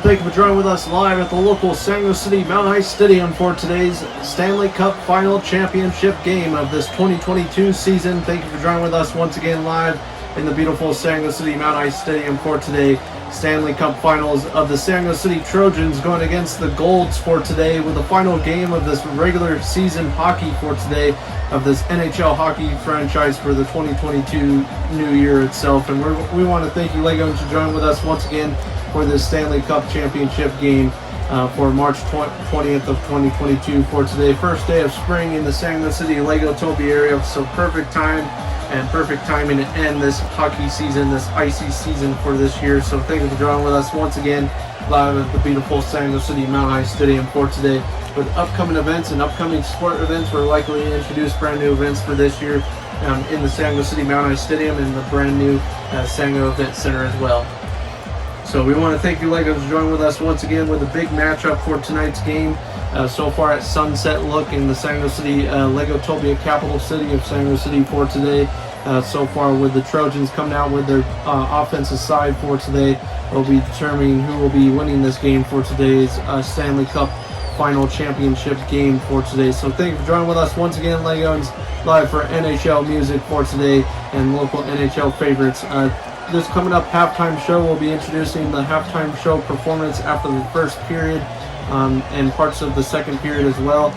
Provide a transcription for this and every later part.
thank you for joining with us live at the local Stanley City Mount High Stadium for today's Stanley Cup Final Championship game of this 2022 season. Thank you for joining with us once again live in the beautiful Stanley City Mount High Stadium for today Stanley Cup Finals of the Stanley City Trojans going against the Golds for today, with the final game of this regular season hockey for today of this NHL hockey franchise for the 2022 new year itself. And we want to thank you, Legos, for joining with us once again for this Stanley Cup Championship game for March 20th of 2022 for today. First day of spring in the Stanley City, Legotopia area, so perfect timing to end this hockey season, this icy season for this year. So thank you for joining with us once again live at the beautiful Stanley City Mount High Stadium for today. With upcoming events and upcoming sport events, we're likely to introduce brand new events for this year in the Stanley City Mount High Stadium and the brand new Sango Event Center as well. So we want to thank you, Legos, for joining with us once again with a big matchup for tonight's game. So far at Sunset Look in the Stanley City, Legotopia capital city of Stanley City for today. So far with the Trojans coming out with their offensive side for today, will be determining who will be winning this game for today's Stanley Cup Final Championship game for today. So thank you for joining with us once again, Legos, live for NHL music for today and local NHL favorites. This coming up halftime show, we'll be introducing the halftime show performance after the first period and parts of the second period as well.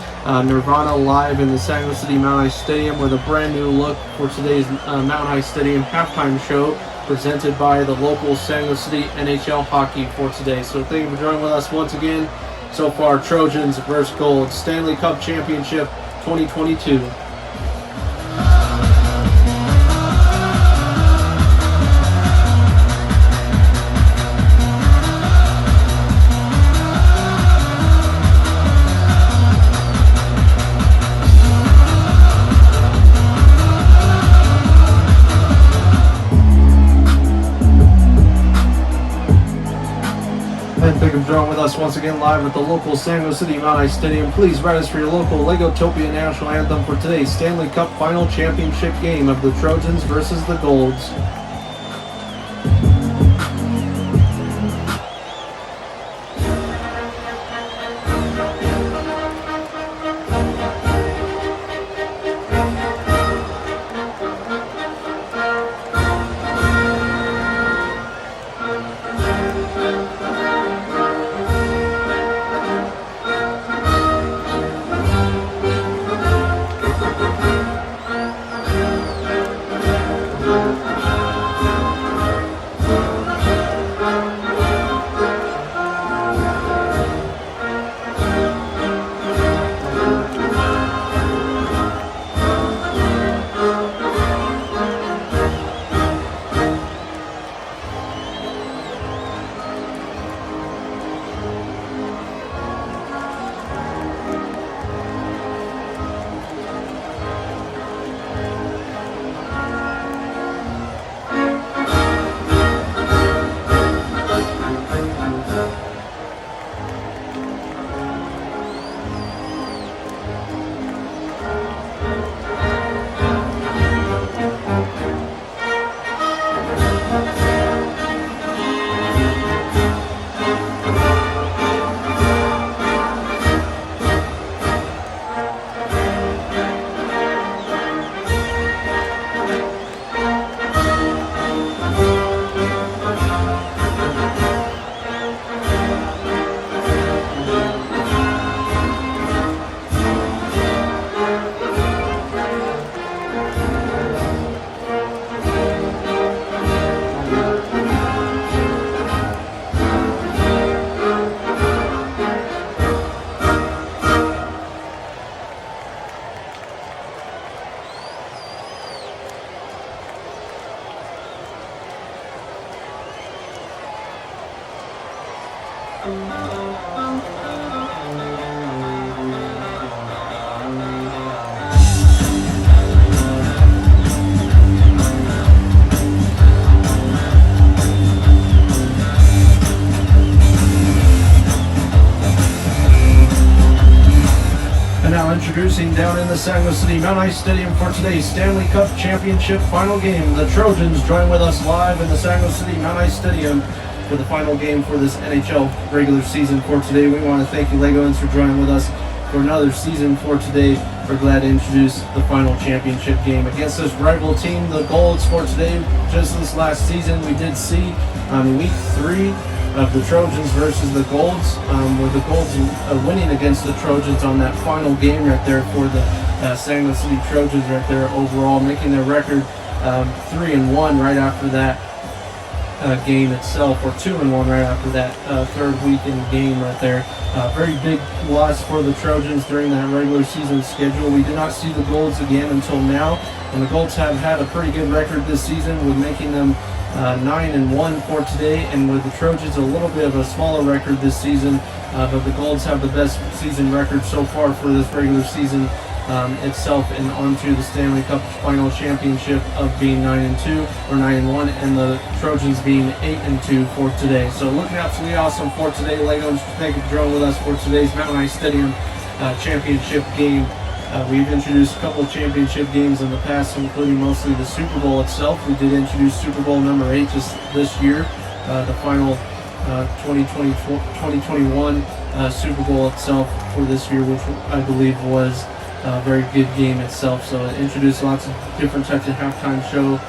Nirvana live in the Stanley City Mount High Stadium with a brand new look for today's Mount High Stadium halftime show presented by the local Stanley City NHL hockey for today. So thank you for joining with us once again. So far, Trojans versus Gold, Stanley Cup Championship 2022. Thank you for joining with us once again live at the local Stanley City Mount High Stadium. Please write us for your local Legotopia national anthem for today's Stanley Cup Final Championship game of the Trojans versus the Golds. Introducing down in the Stanley City Mount High Stadium for today's Stanley Cup Championship final game. The Trojans join with us live in the Stanley City Mount High Stadium for the final game for this NHL regular season for today. We want to thank you, Legoans, for joining with us for another season for today. We're glad to introduce the final championship game against this rival team, the Golds, for today. Just this last season, we did see on week 3 of the Trojans versus the Golds, with the Golds winning against the Trojans on that final game right there for the Stanley City Trojans right there overall, making their record 3-1 right after that game itself, or 2-1 right after that third weekend game right there. Very big loss for the Trojans during that regular season schedule. We did not see the Golds again until now, and the Golds have had a pretty good record this season, with making them 9-1 for today, and with the Trojans a little bit of a smaller record this season, but the Golds have the best season record so far for this regular season itself, and onto the Stanley Cup Final Championship of being 9-2 or 9-1, and the Trojans being 8-2 for today. So looking absolutely awesome for today, Legos. Thank you for joining with us for today's Mountain Ice Stadium championship game. We've introduced a couple of championship games in the past, including mostly the Super Bowl itself. We did introduce Super Bowl number 8 just this year, the final 2021 Super Bowl itself for this year, which I believe was a very good game itself. So it introduced lots of different types of halftime show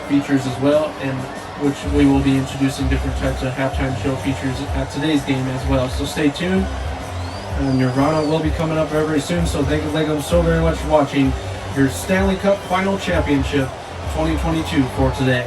features as well, and which we will be introducing different types of halftime show features at today's game as well. So stay tuned. Nirvana will be coming up very, very soon. So thank you, Legos, so very much for watching your Stanley Cup Final Championship 2022 for today.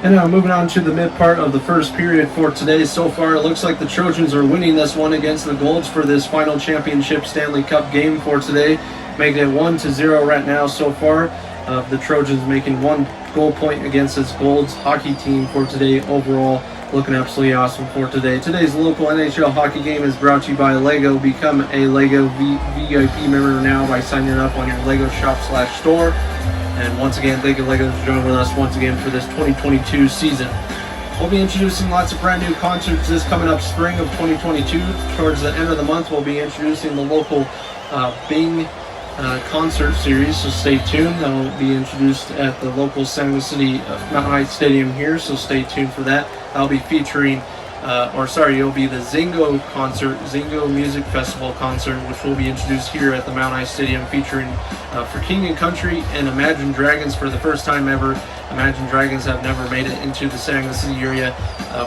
And now moving on to the mid part of the first period for today. So far, it looks like the Trojans are winning this one against the Golds for this final championship Stanley Cup game for today, making it 1-0 right now so far. The Trojans making 1 goal point against this Golds hockey team for today overall. Looking absolutely awesome for today. Today's local NHL hockey game is brought to you by Lego. Become a Lego VIP member now by signing up on your Lego shop/store. And once again, thank you, Legos, for joining with us once again for this 2022 season. We'll be introducing lots of brand new concerts this coming up spring of 2022. Towards the end of the month, we'll be introducing the local Bing concert series, so stay tuned. That will be introduced at the local Stanley City Mountain Ice Stadium here, so stay tuned for that. I'll be featuring it'll be the Zingo concert, Zingo Music Festival concert, which will be introduced here at the Mount Ice Stadium, featuring For King and Country and Imagine Dragons for the first time ever. Imagine Dragons have never made it into the Stanley City area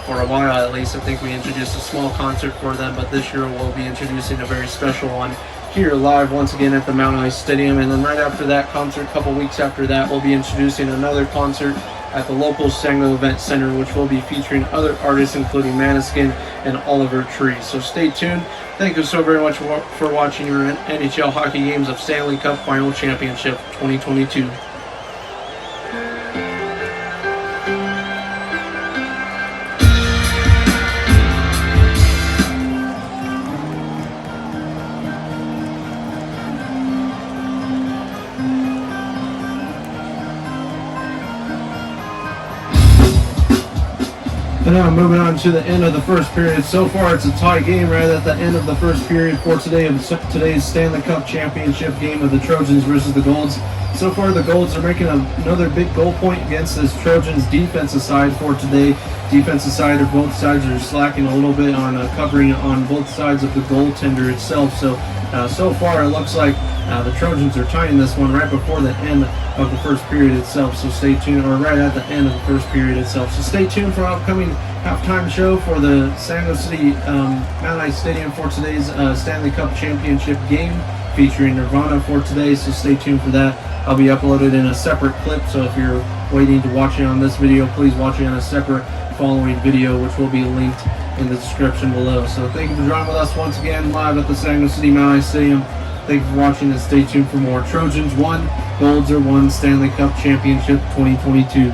for a while, at least. I think we introduced a small concert for them, but this year we'll be introducing a very special one here live once again at the Mount Ice Stadium. And then right after that concert, a couple weeks after that, we'll be introducing another concert at the local Sango Event Center, which will be featuring other artists including Maniskin and Oliver Tree. So stay tuned. Thank you so very much for watching your NHL hockey games of Stanley Cup Final Championship 2022. And now moving on to the end of the first period. So far, it's a tie game right at the end of the first period for today of today's Stanley Cup Championship game of the Trojans versus the Golds. So far, the Golds are making another big goal point against this Trojans defensive side for today. Defensive side, or both sides, are slacking a little bit on covering on both sides of the goaltender itself. So far, it looks like the Trojans are tying this one right before the end of the first period itself. So stay tuned, or right at the end of the first period itself. So stay tuned for our upcoming halftime show for the San Jose City Mount Ice Stadium for today's Stanley Cup Championship game, featuring Nirvana for today. So stay tuned for that. I'll be uploaded in a separate clip. So if you're waiting to watch it on this video, please watch it on a separate following video, which will be linked in the description below. So thank you for joining with us once again live at the San Jose City Mount Ice Stadium. Thank you for watching, and stay tuned for more. Trojans 1, Golds are 1, Stanley Cup Championship 2022.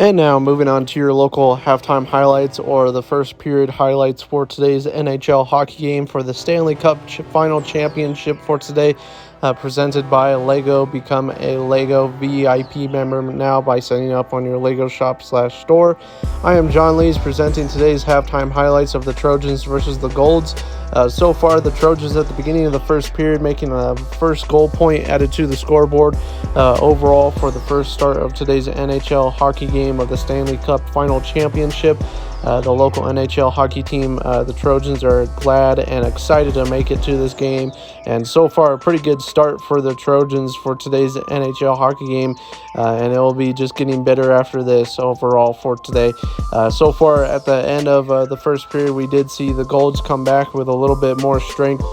And now moving on to your local halftime highlights or the first period highlights for today's NHL hockey game for the Stanley Cup Final Championship for today, presented by Lego. Become a Lego VIP member now by signing up on your Lego shop/store. I am John Lees presenting today's halftime highlights of the Trojans versus the Golds. So far, the Trojans at the beginning of the first period making a first goal point added to the scoreboard overall for the first start of today's NHL hockey game of the Stanley Cup Final Championship. The local NHL hockey team, the Trojans, are glad and excited to make it to this game. And so far, a pretty good start for the Trojans for today's NHL hockey game. And it will be just getting better after this overall for today. So far, at the end of the first period, we did see the Golds come back with a little bit more strength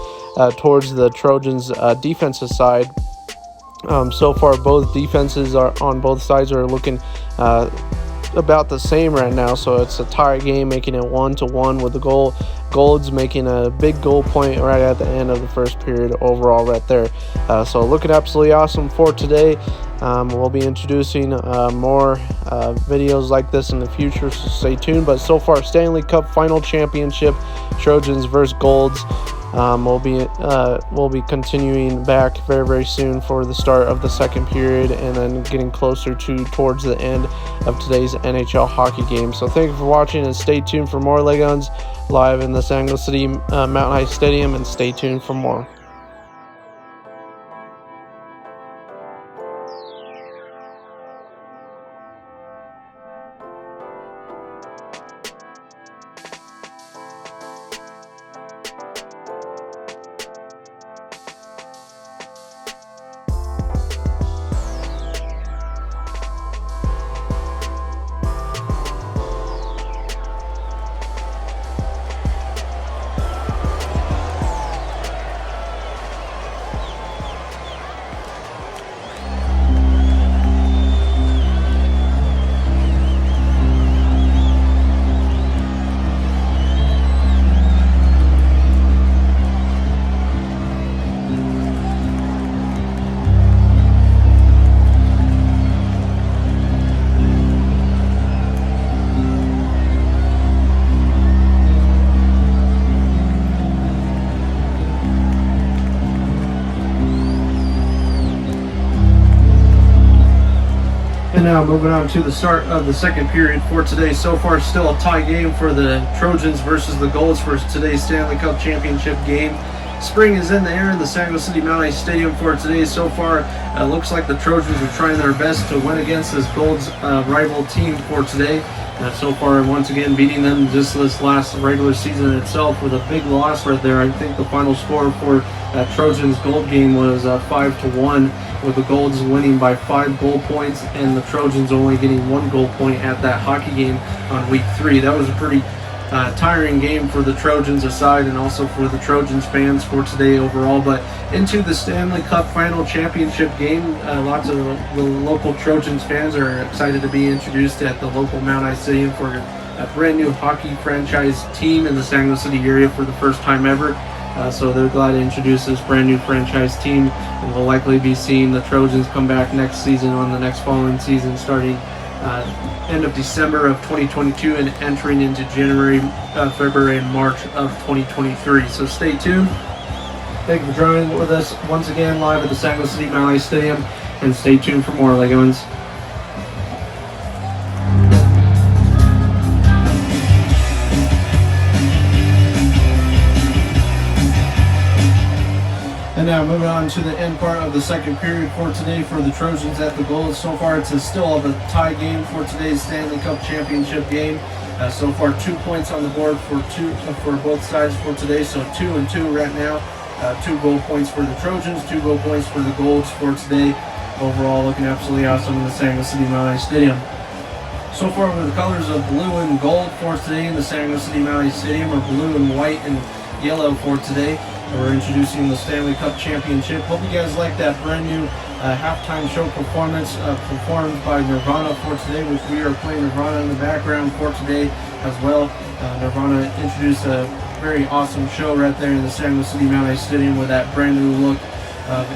towards the Trojans' defensive side. So far, both defenses are on both sides are looking about the same right now, so it's a tie game, making it 1-1 with the Golds making a big goal point right at the end of the first period overall right there. So looking absolutely awesome for today. We'll be introducing more videos like this in the future, so stay tuned. But so far, Stanley Cup Final Championship, Trojans versus Golds. We'll be continuing back very, very soon for the start of the second period, and then getting closer towards the end of today's NHL hockey game. So thank you for watching, and stay tuned for more Legons live in the Stanley City Mountain High Stadium, and stay tuned for more. And now moving on to the start of the second period for today. So far, still a tie game for the Trojans versus the Golds for today's Stanley Cup Championship game. Spring is in the air in the Stanley City Mountain High Stadium for today. So far, looks like the Trojans are trying their best to win against this Golds rival team for today. So far, once again, beating them just this last regular season itself with a big loss right there. I think the final score for that Trojans Gold game was 5-1, with the Golds winning by 5 goal points and the Trojans only getting 1 goal point at that hockey game on week 3. That was a pretty tiring game for the Trojans aside, and also for the Trojans fans for today overall. But into the Stanley Cup Final Championship game, lots of the local Trojans fans are excited to be introduced at the local Mount High Stadium for a brand new hockey franchise team in the Stanley City area for the first time ever. So they're glad to introduce this brand new franchise team, and we'll likely be seeing the Trojans come back next season on the next following season, starting end of December of 2022 and entering into January, February, and March of 2023. So stay tuned. Thank you for joining with us once again live at the Stanley City Mountain High Stadium, and stay tuned for more Legoans. And now moving on to the end part of the second period for today for the Trojans at the Golds. So far, it's still a tie game for today's Stanley Cup Championship game. So far, 2 points on the board for both sides for today. So 2-2 right now. 2 goal points for the Trojans, 2 goal points for the Golds for today. Overall, looking absolutely awesome in the Stanley City Mountain High Stadium. So far, with the colors of blue and gold for today in the Stanley City Mountain High Stadium, or blue and white and yellow for today. We're introducing the Stanley Cup Championship. Hope you guys like that brand new halftime show performance performed by Nirvana for today, which we are playing Nirvana in the background for today as well. Nirvana introduced a very awesome show right there in the Stanley City Mountain High Stadium with that brand new look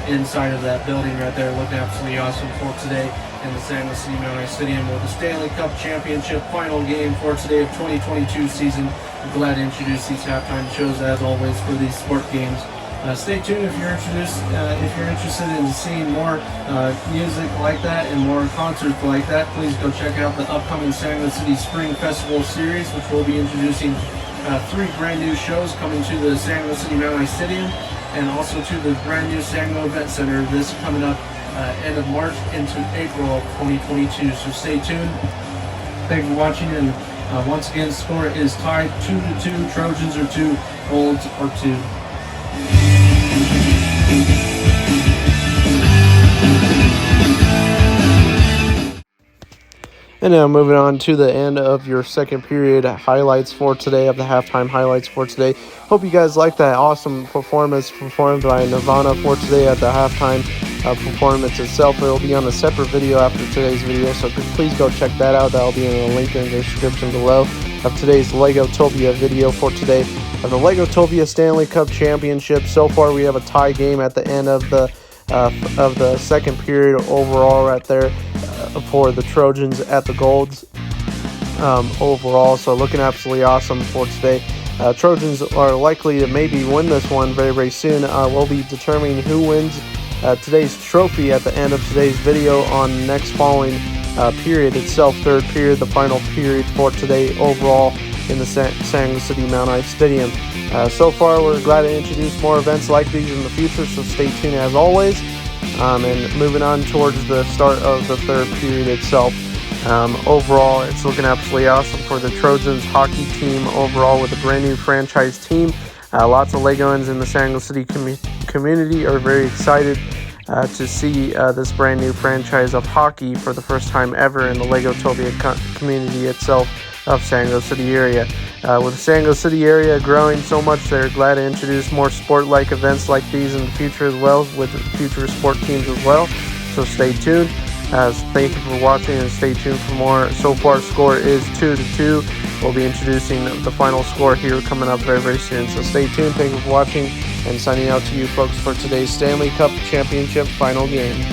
inside of that building right there. Looking absolutely awesome for today. in the San Jose Mountain Stadium with the Stanley Cup Championship final game for today of 2022 season. I'm glad to introduce these halftime shows as always for these sport games. Stay tuned if you're interested in seeing more music like that and more concerts like that. Please go check out the upcoming San Jose City Spring Festival series, which will be introducing 3 brand new shows coming to the San Jose City Mountain Stadium and also to the brand new Sango Event Center. This coming up end of March into April of 2022. So stay tuned. Thank you for watching, and once again, score is tied 2-2. Trojans are 2, Golds are 2. And now moving on to the end of your second period highlights for today, of the halftime highlights for today. Hope you guys liked that awesome performance performed by Nirvana for today at the halftime performance itself. It will be on a separate video after today's video, so please go check that out. That will be in the link in the description below of today's Legotopia video for today of the Legotopia Stanley Cup Championship. So far, we have a tie game at the end of the second period overall right there for the Trojans at the Golds overall. So looking absolutely awesome for today. Trojans are likely to maybe win this one very, very soon. We'll be determining who wins today's trophy at the end of today's video on next following period itself, third period, the final period for today overall in the San Jose City Mountain Stadium. So far, we're glad to introduce more events like these in the future, so stay tuned as always. And moving on towards the start of the third period itself. Overall, it's looking absolutely awesome for the Trojans hockey team overall with a brand new franchise team. Lots of Legoans in the San Jose City community are very excited to see this brand new franchise of hockey for the first time ever in the Legotopia community itself of San Jose City area. With the San Jose City area growing so much, they're glad to introduce more sport-like events like these in the future as well, with future sport teams as well. So stay tuned. Thank you for watching, and stay tuned for more. So far, score is 2-2. We'll be introducing the final score here coming up very, very soon. So stay tuned. Thank you for watching, and signing out to you folks for today's Stanley Cup Championship final game.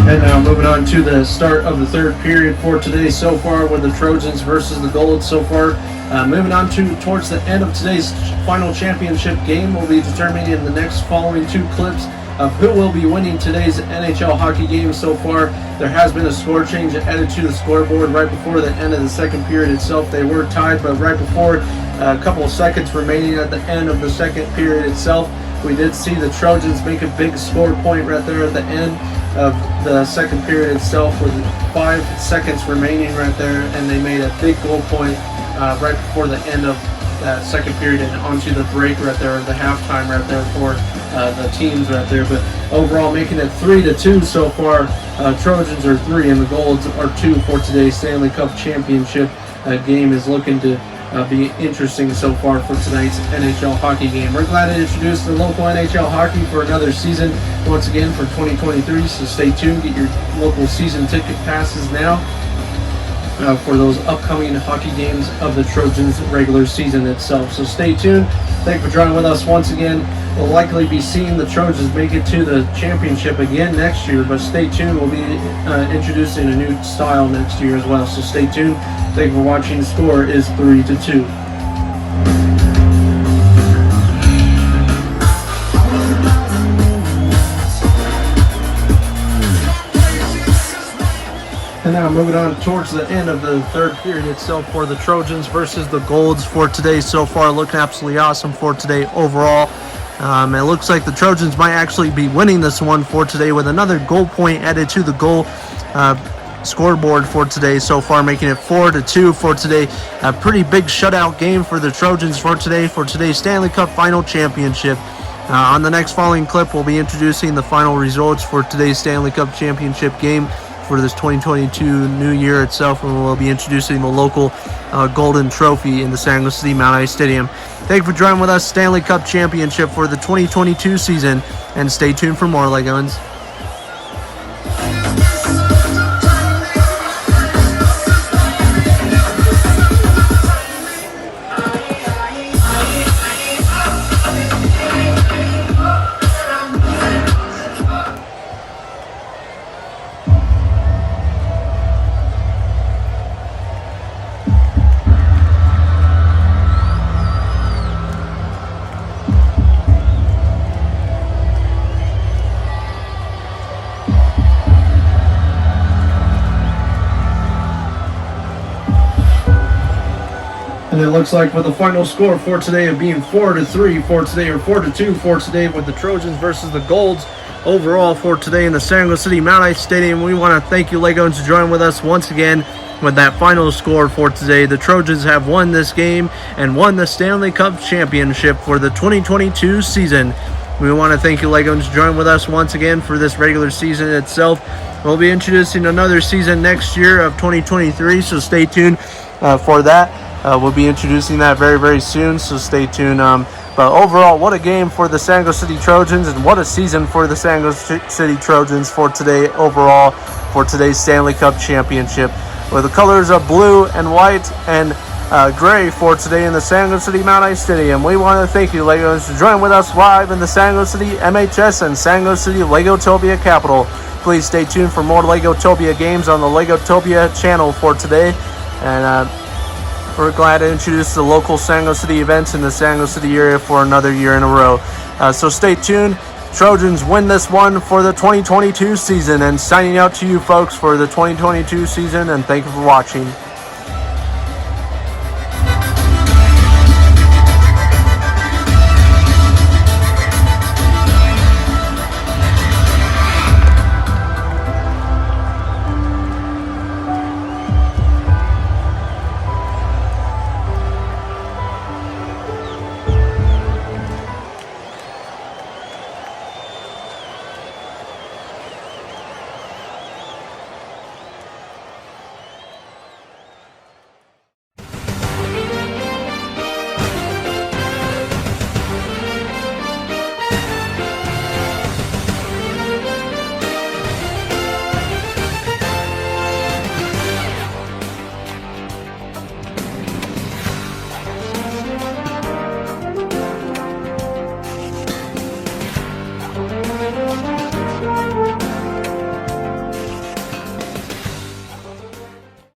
And now moving on to the start of the third period for today so far with the Trojans versus the Golds so far. Moving on towards the end of today's final championship game, we'll be determining in the next following 2 clips of who will be winning today's NHL hockey game so far. There has been a score change added to the scoreboard right before the end of the second period itself. They were tied, but right before a couple of seconds remaining at the end of the second period itself, we did see the Trojans make a big score point right there at the end of the second period itself with 5 seconds remaining right there, and they made a big goal point right before the end of that second period and onto the break right there, the halftime right there for the teams right there. But overall, making it 3-2 so far. Trojans are 3 and the Golds are 2 for today's Stanley Cup Championship game. Is looking to be interesting so far for tonight's NHL hockey game. We're glad to introduce the local NHL hockey for another season once again for 2023, so stay tuned. Get your local season ticket passes now for those upcoming hockey games of the Trojans regular season itself. So stay tuned. Thank you for joining with us once again. We'll likely be seeing the Trojans make it to the championship again next year, but stay tuned. We'll be introducing a new style next year as well, so stay tuned. Thank you for watching. The score is 3-2. And now moving on towards the end of the third period itself for the Trojans versus the Golds for today so far. Looking absolutely awesome for today overall. It looks like the Trojans might actually be winning this one for today with another goal point added to the goal scoreboard for today so far, making it 4-2 for today. A pretty big shutout game for the Trojans for today's Stanley Cup Final Championship. On the next following clip, we'll be introducing the final results for today's Stanley Cup Championship game for this 2022 new year itself, and we'll be introducing the local golden trophy in the San Jose City Mount Ice Stadium. Thank you for joining with us, Stanley Cup Championship for the 2022 season, and stay tuned for more, Legons. And it looks like with the final score for today of being 4-3 for today, or 4-2 for today, with the Trojans versus the Golds overall for today in the San Jose City Mount Ice Stadium. We want to thank you, Legons, for joining with us once again with that final score for today. The Trojans have won this game and won the Stanley Cup Championship for the 2022 season. We want to thank you, Legons, for joining with us once again for this regular season itself. We'll be introducing another season next year of 2023, so stay tuned for that. We'll be introducing that very, very soon, so stay tuned. But overall, what a game for the San Jose City Trojans, and what a season for the San Jose City Trojans for today overall, for today's Stanley Cup Championship. With the colors of blue and white and gray for today in the San Jose City Mount Ice Stadium. We want to thank you, Legos, for joining with us live in the San Jose City MHS and San Jose City Legotopia capital. Please stay tuned for more Legotopia games on the Legotopia channel for today. And we're glad to introduce the local San Jose City events in the San Jose City area for another year in a row. So stay tuned. Trojans win this one for the 2022 season, and signing out to you folks for the 2022 season, and thank you for watching.